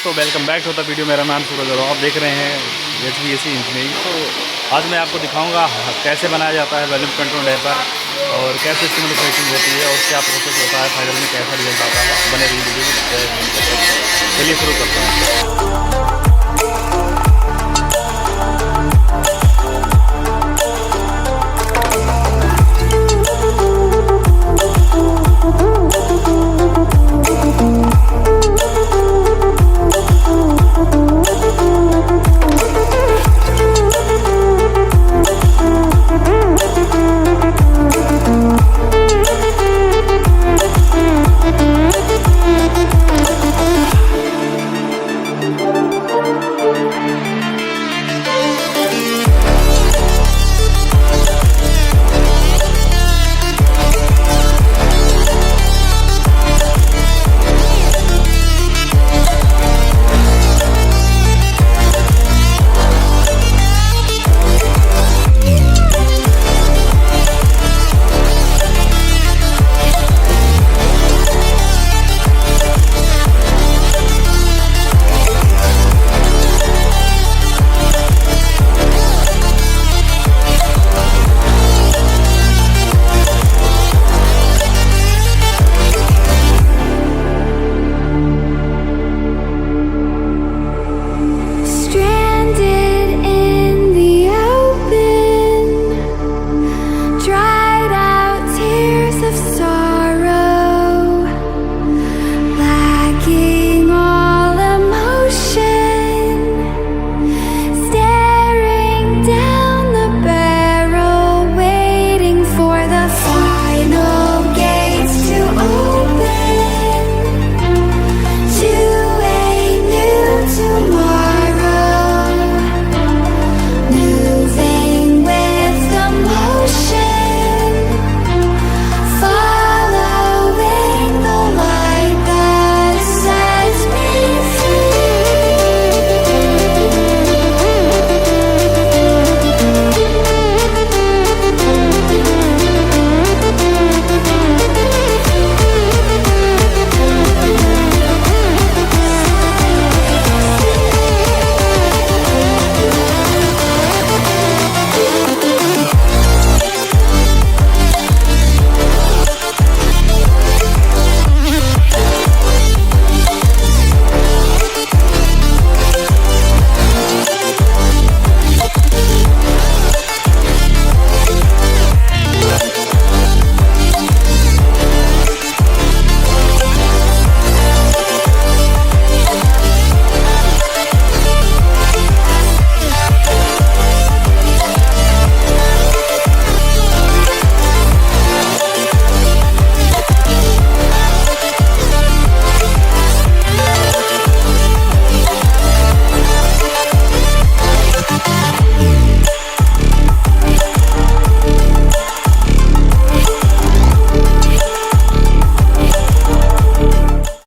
दोस्तों, welcome back to the video. मेरा नाम सूरज और आप देख रहे हैं HVAC इंजीनियरिंग। तो आज मैं आपको दिखाऊंगा कैसे बनाया जाता है वॉल्यूम कंट्रोल डैपर और कैसे इसकी मैन्युफैक्चरिंग होती है और क्या प्रोसेस होता है, फाइनल में कैसा रिजल्ट आता है। बने रहिए वीडियो में। चलिए शुरू करते हैं।